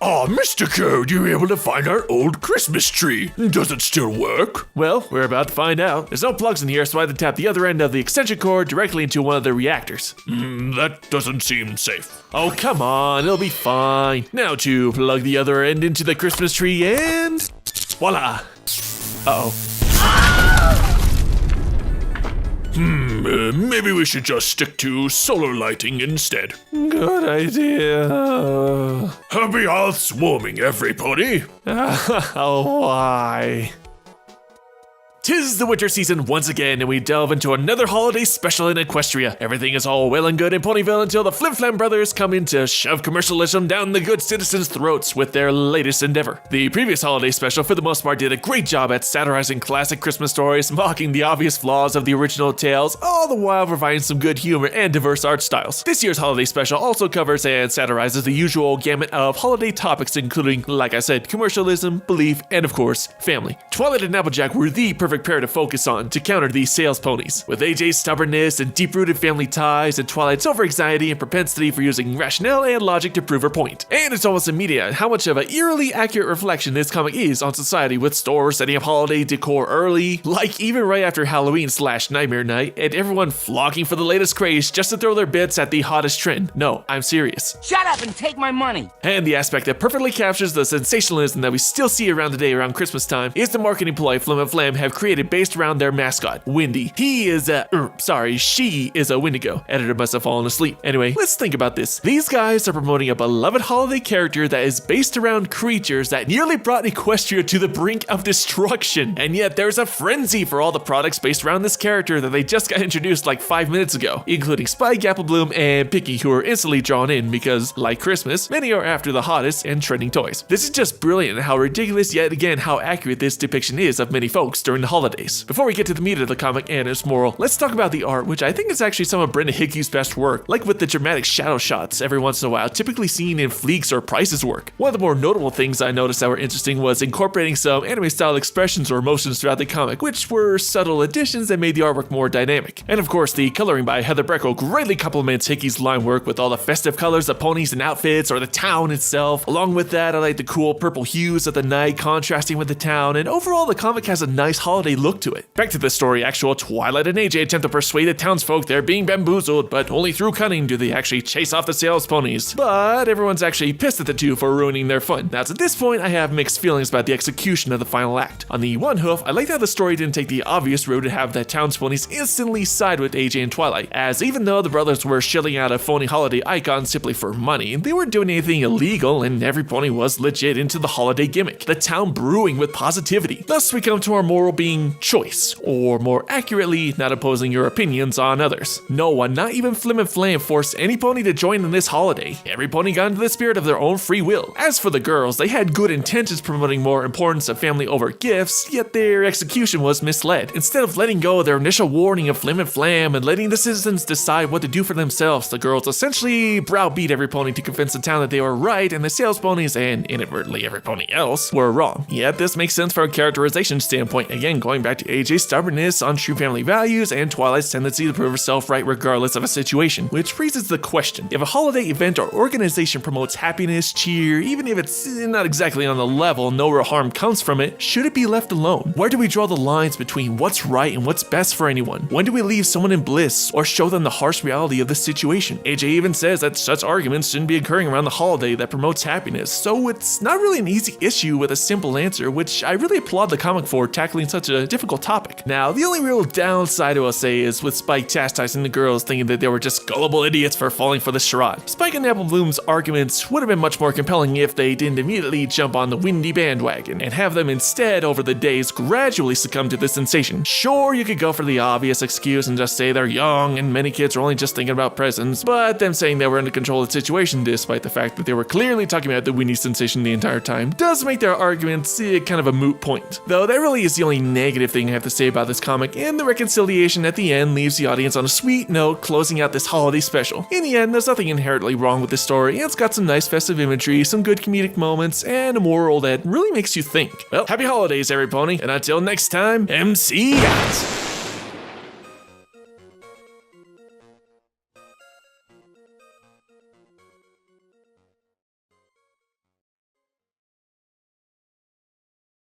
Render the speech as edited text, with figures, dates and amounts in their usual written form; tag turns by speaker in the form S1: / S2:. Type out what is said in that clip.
S1: Oh, Mr. Code, you were able to find our old Christmas tree. Does it still work?
S2: Well, we're about to find out. There's no plugs in here, so I had to tap the other end of the extension cord directly into one of the reactors.
S1: That doesn't seem safe.
S2: Oh, come on, it'll be fine. Now to plug the other end into the Christmas tree and voila. Uh-oh.
S1: Maybe we should just stick to solar lighting instead.
S2: Good idea.
S1: Happy housewarming, every pony.
S2: Oh, why? 'Tis the winter season once again, and we delve into another holiday special in Equestria. Everything is all well and good in Ponyville until the Flim Flam brothers come in to shove commercialism down the good citizens' throats with their latest endeavor. The previous holiday special, for the most part, did a great job at satirizing classic Christmas stories, mocking the obvious flaws of the original tales, all the while providing some good humor and diverse art styles. This year's holiday special also covers and satirizes the usual gamut of holiday topics, including, like I said, commercialism, belief, and of course, family. Twilight and Applejack were the perfect pair to focus on to counter these sales ponies. With AJ's stubbornness and deep-rooted family ties, and Twilight's over-anxiety and propensity for using rationale and logic to prove her point. And it's almost immediate how much of an eerily accurate reflection this comic is on society, with stores setting up holiday decor early, like even right after Halloween/Nightmare Night, and everyone flocking for the latest craze just to throw their bits at the hottest trend. No, I'm serious.
S3: Shut up and take my money!
S2: And the aspect that perfectly captures the sensationalism that we still see around today around Christmas time is the marketing ploy Flim Flam have created based around their mascot, Windy. She is a Wendigo. Editor must have fallen asleep. Anyway, let's think about this. These guys are promoting a beloved holiday character that is based around creatures that nearly brought Equestria to the brink of destruction. And yet there's a frenzy for all the products based around this character that they just got introduced like 5 minutes ago, including Spike, Apple Bloom, and Picky, who are instantly drawn in because, like Christmas, many are after the hottest and trending toys. This is just brilliant how ridiculous, yet again how accurate this depiction is of many folks during the holidays. Before we get to the meat of the comic and its moral, let's talk about the art, which I think is actually some of Brenda Hickey's best work, like with the dramatic shadow shots every once in a while, typically seen in Fleek's or Price's work. One of the more notable things I noticed that were interesting was incorporating some anime-style expressions or emotions throughout the comic, which were subtle additions that made the artwork more dynamic. And of course, the coloring by Heather Breckel greatly complements Hickey's line work with all the festive colors of ponies and outfits, or the town itself. Along with that, I like the cool purple hues of the night contrasting with the town, and overall the comic has a nice holiday look to it. Back to the story, actual Twilight and AJ attempt to persuade the townsfolk they're being bamboozled, but only through cunning do they actually chase off the sales ponies. But everyone's actually pissed at the two for ruining their fun. Now to this point, I have mixed feelings about the execution of the final act. On the one hoof, I like that the story didn't take the obvious route to have the townsfolk instantly side with AJ and Twilight, as even though the brothers were shelling out a phony holiday icon simply for money, they weren't doing anything illegal, and every pony was legit into the holiday gimmick, the town brewing with positivity. Thus we come to our moral being choice, or more accurately, not opposing your opinions on others. No one, not even Flim Flam, forced any pony to join in this holiday. Every pony got into the spirit of their own free will. As for the girls, they had good intentions promoting more importance of family over gifts, yet their execution was misled. Instead of letting go of their initial warning of Flim Flam and letting the citizens decide what to do for themselves, the girls essentially browbeat every pony to convince the town that they were right and the sales ponies, and inadvertently every pony else, were wrong. Yet this makes sense from a characterization standpoint, again going back to AJ's stubbornness on true family values and Twilight's tendency to prove herself right regardless of a situation, which raises the question: if a holiday event or organization promotes happiness, cheer, even if it's not exactly on the level, no real harm comes from it, should it be left alone? Where do we draw the lines between what's right and what's best for anyone? When do we leave someone in bliss or show them the harsh reality of the situation? AJ even says that such arguments shouldn't be occurring around the holiday that promotes happiness, so it's not really an easy issue with a simple answer, which I really applaud the comic for tackling such a difficult topic. Now, the only real downside I will say is with Spike chastising the girls, thinking that they were just gullible idiots for falling for the charade. Spike and Apple Bloom's arguments would have been much more compelling if they didn't immediately jump on the Windy bandwagon and have them instead over the days gradually succumb to this sensation. Sure, you could go for the obvious excuse and just say they're young and many kids are only just thinking about presents, but them saying they were under control of the situation despite the fact that they were clearly talking about the Windy sensation the entire time does make their arguments kind of a moot point. Though that really is the only negative thing I have to say about this comic, and the reconciliation at the end leaves the audience on a sweet note closing out this holiday special. In the end, there's nothing inherently wrong with this story, and it's got some nice festive imagery, some good comedic moments, and a moral that really makes you think. Well, happy holidays every pony, and until next time, MC out!